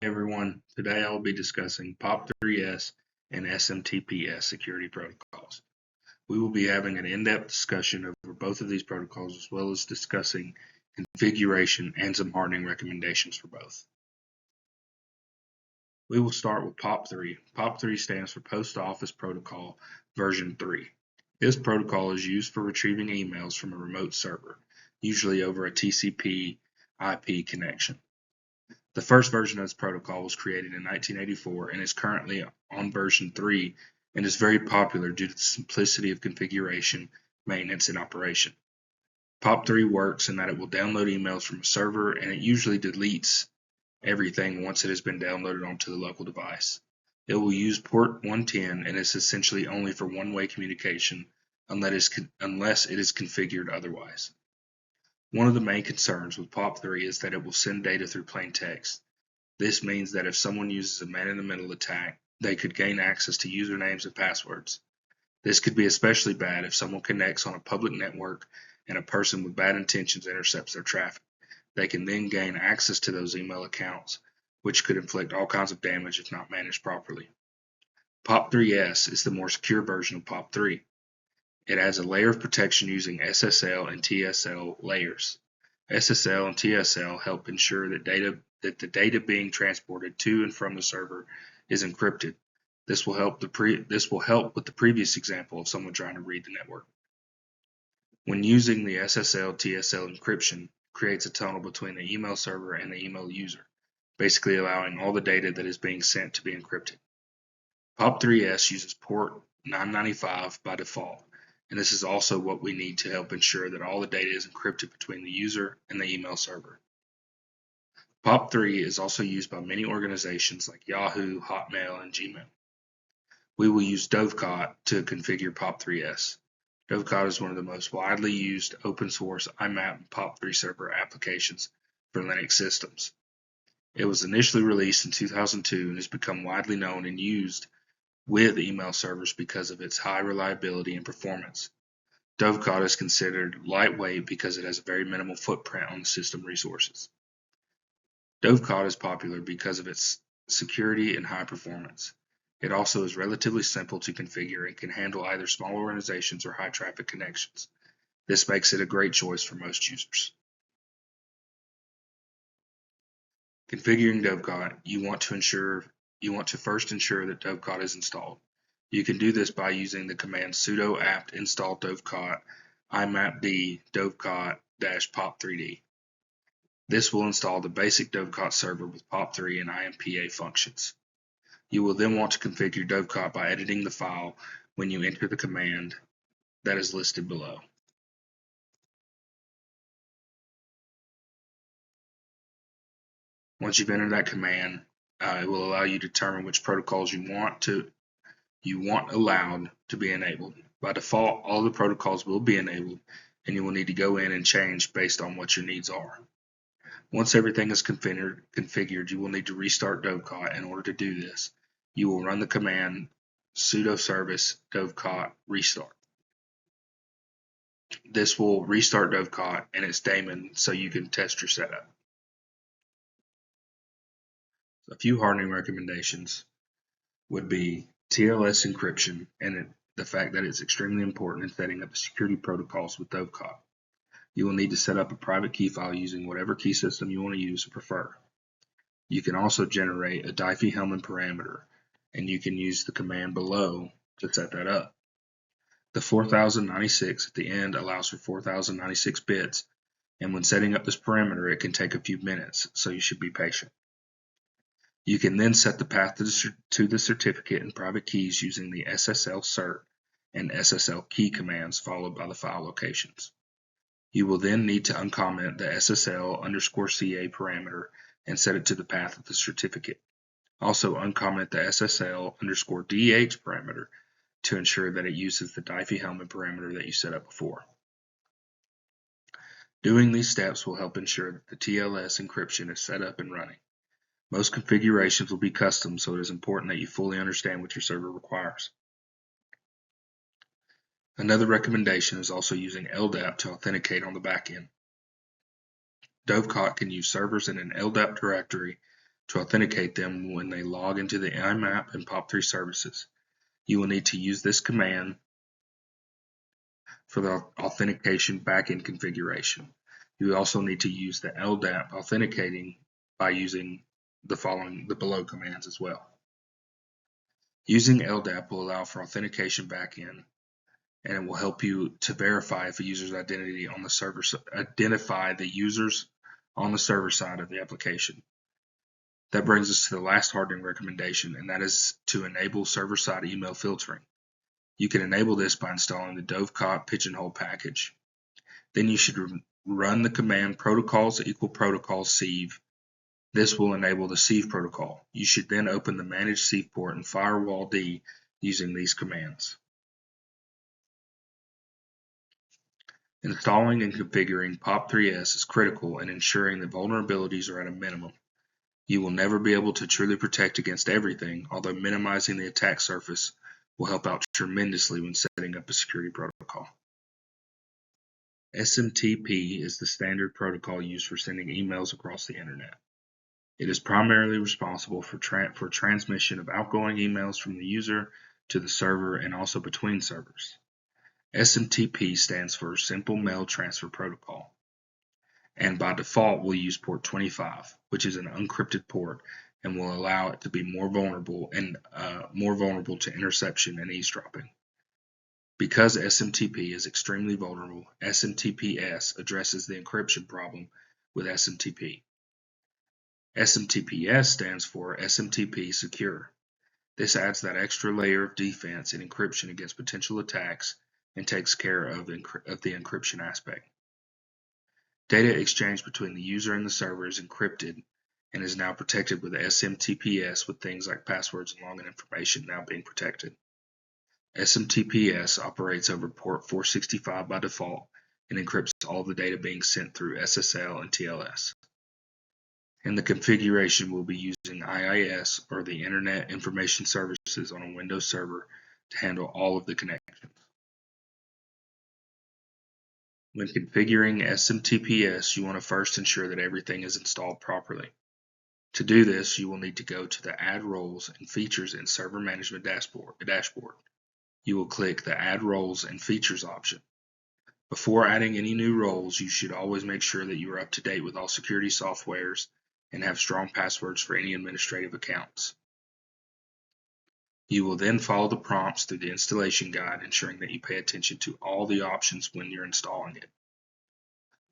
Hey everyone, today I'll be discussing POP3S and SMTPS security protocols. We will be having an in-depth discussion over both of these protocols as well as discussing configuration and some hardening recommendations for both. We will start with POP3. POP3 stands for Post Office Protocol version 3. This protocol is used for retrieving emails from a remote server, usually over a TCP IP connection. The first version of this protocol was created in 1984 and is currently on version 3 and is very popular due to the simplicity of configuration, maintenance, and operation. POP3 works in that it will download emails from a server and it usually deletes everything once it has been downloaded onto the local device. It will use port 110 and is essentially only for one-way communication unless it is configured otherwise. One of the main concerns with POP3 is that it will send data through plain text. This means that if someone uses a man-in-the-middle attack, they could gain access to usernames and passwords. This could be especially bad if someone connects on a public network and a person with bad intentions intercepts their traffic. They can then gain access to those email accounts, which could inflict all kinds of damage if not managed properly. POP3S is the more secure version of POP3. It adds a layer of protection using SSL and TSL layers. SSL and TSL help ensure that the data being transported to and from the server is encrypted. This will help with the previous example of someone trying to read the network. When using the SSL TSL encryption, it creates a tunnel between the email server and the email user, basically allowing all the data that is being sent to be encrypted. POP3S uses port 995 by default. And this is also what we need to help ensure that all the data is encrypted between the user and the email server. POP3 is also used by many organizations like Yahoo, Hotmail, and Gmail. We will use Dovecot to configure POP3S. Dovecot is one of the most widely used open source IMAP and POP3 server applications for Linux systems. It was initially released in 2002 and has become widely known and used with email servers because of its high reliability and performance. Dovecot is considered lightweight because it has a very minimal footprint on the system resources. Dovecot is popular because of its security and high performance. It also is relatively simple to configure and can handle either small organizations or high traffic connections. This makes it a great choice for most users. Configuring Dovecot, you want to first ensure that Dovecot is installed. You can do this by using the command sudo apt install dovecot imapd dovecot-pop3d. This will install the basic Dovecot server with POP3 and IMPA functions. You will then want to configure Dovecot by editing the file when you enter the command that is listed below. Once you've entered that command, it will allow you to determine which protocols you want allowed to be enabled. By default, all the protocols will be enabled, and you will need to go in and change based on what your needs are. Once everything is configured, you will need to restart Dovecot. In order to do this, you will run the command sudo service dovecot restart. This will restart Dovecot and its daemon so you can test your setup. A few hardening recommendations would be TLS encryption and the fact that it's extremely important in setting up security protocols with Dovecot. You will need to set up a private key file using whatever key system you want to use or prefer. You can also generate a Diffie-Hellman parameter, and you can use the command below to set that up. The 4096 at the end allows for 4096 bits, and when setting up this parameter, it can take a few minutes, so you should be patient. You can then set the path to the certificate and private keys using the SSL cert and SSL key commands followed by the file locations. You will then need to uncomment the SSL_CA parameter and set it to the path of the certificate. Also uncomment the SSL_DH parameter to ensure that it uses the Diffie-Hellman parameter that you set up before. Doing these steps will help ensure that the TLS encryption is set up and running. Most configurations will be custom, so it is important that you fully understand what your server requires. Another recommendation is also using LDAP to authenticate on the back end. Dovecot can use servers in an LDAP directory to authenticate them when they log into the IMAP and POP3 services. You will need to use this command for the authentication backend configuration. You also need to use the LDAP authenticating by using the below commands as well. Using LDAP will allow for authentication backend, and it will help you to verify if a user's identity on the server, identify the users on the server side of the application. That brings us to the last hardening recommendation, and that is to enable server-side email filtering. You can enable this by installing the Dovecot pigeonhole package. Then you should run the command protocols equal protocol sieve. This will enable the sieve protocol. You should then open the manage sieve port and firewall D using these commands. Installing and configuring POP3S is critical in ensuring that vulnerabilities are at a minimum. You will never be able to truly protect against everything, although minimizing the attack surface will help out tremendously when setting up a security protocol. SMTP is the standard protocol used for sending emails across the internet. It is primarily responsible for transmission of outgoing emails from the user to the server and also between servers. SMTP stands for Simple Mail Transfer Protocol, and by default will use port 25, which is an unencrypted port and will allow it to be more vulnerable to interception and eavesdropping. Because SMTP is extremely vulnerable, SMTPS addresses the encryption problem with SMTP. SMTPS stands for SMTP Secure. This adds that extra layer of defense and encryption against potential attacks and takes care of the encryption aspect. Data exchange between the user and the server is encrypted and is now protected with SMTPS, with things like passwords and login information now being protected. SMTPS operates over port 465 by default and encrypts all the data being sent through SSL and TLS. And the configuration will be using IIS, or the Internet Information Services, on a Windows server to handle all of the connections. When configuring SMTPS, you want to first ensure that everything is installed properly. To do this, you will need to go to the Add Roles and Features in Server Management dashboard. You will click the Add Roles and Features option. Before adding any new roles, you should always make sure that you are up to date with all security softwares and have strong passwords for any administrative accounts. You will then follow the prompts through the installation guide, ensuring that you pay attention to all the options when you're installing it.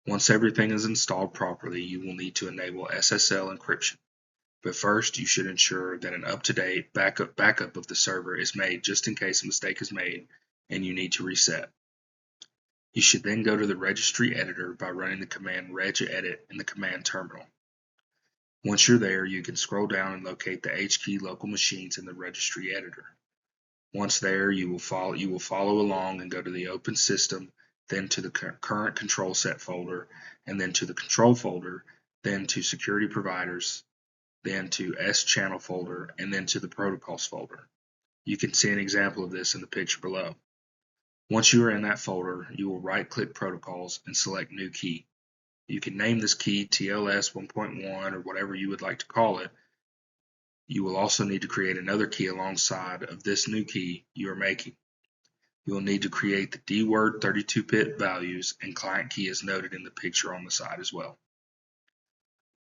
Once everything is installed properly, you will need to enable SSL encryption. But first, you should ensure that an up-to-date backup of the server is made just in case a mistake is made and you need to reset. You should then go to the registry editor by running the command regedit in the command terminal. Once you're there, you can scroll down and locate the HKey local machines in the registry editor. Once there, you will follow along and go to the Open System, then to the Current Control Set folder, and then to the Control folder, then to Security Providers, then to S-Channel folder, and then to the Protocols folder. You can see an example of this in the picture below. Once you are in that folder, you will right-click Protocols and select New Key. You can name this key TLS 1.1 or whatever you would like to call it. You will also need to create another key alongside of this new key you are making. You will need to create the DWORD 32-bit values, and client key is noted in the picture on the side as well.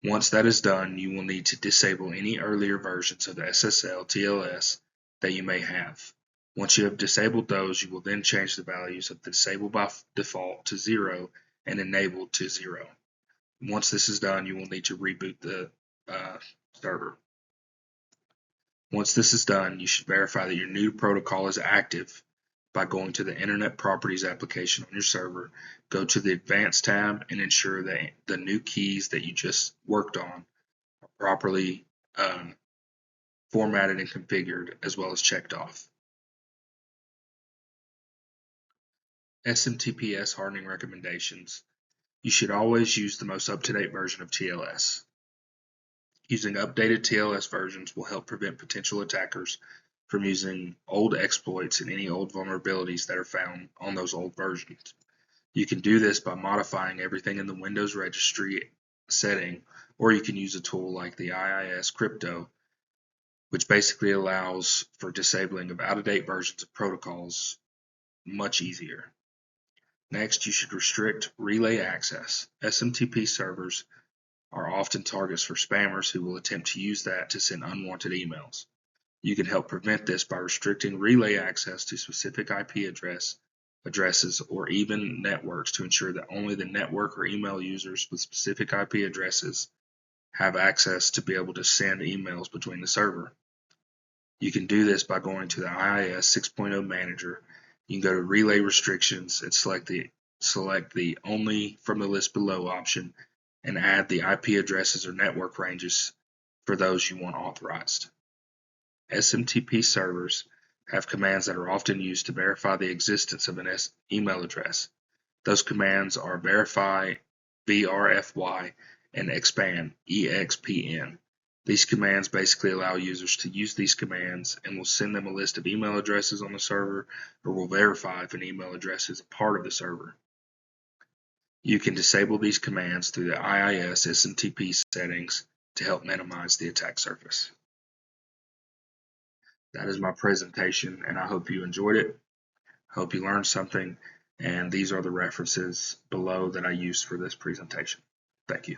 Once that is done, you will need to disable any earlier versions of the SSL TLS that you may have. Once you have disabled those, you will then change the values of the disable by default to 0 and enable to 0. Once this is done, you will need to reboot the server. Once this is done, you should verify that your new protocol is active by going to the Internet Properties application on your server, go to the Advanced tab, and ensure that the new keys that you just worked on are properly formatted and configured, as well as checked off. SMTPS hardening recommendations. You should always use the most up-to-date version of TLS. Using updated TLS versions will help prevent potential attackers from using old exploits and any old vulnerabilities that are found on those old versions. You can do this by modifying everything in the Windows registry setting, or you can use a tool like the IIS Crypto, which basically allows for disabling of out-of-date versions of protocols much easier. Next, you should restrict relay access. SMTP servers are often targets for spammers who will attempt to use that to send unwanted emails. You can help prevent this by restricting relay access to specific IP addresses or even networks to ensure that only the network or email users with specific IP addresses have access to be able to send emails between the server. You can do this by going to the IIS 6.0 Manager. You can go to Relay Restrictions and select the Only from the list below option and add the IP addresses or network ranges for those you want authorized. SMTP servers have commands that are often used to verify the existence of an email address. Those commands are verify, VRFY, and expand, EXPN. These commands basically allow users to use these commands and will send them a list of email addresses on the server, or will verify if an email address is a part of the server. You can disable these commands through the IIS SMTP settings to help minimize the attack surface. That is my presentation, and I hope you enjoyed it. I hope you learned something, and these are the references below that I used for this presentation. Thank you.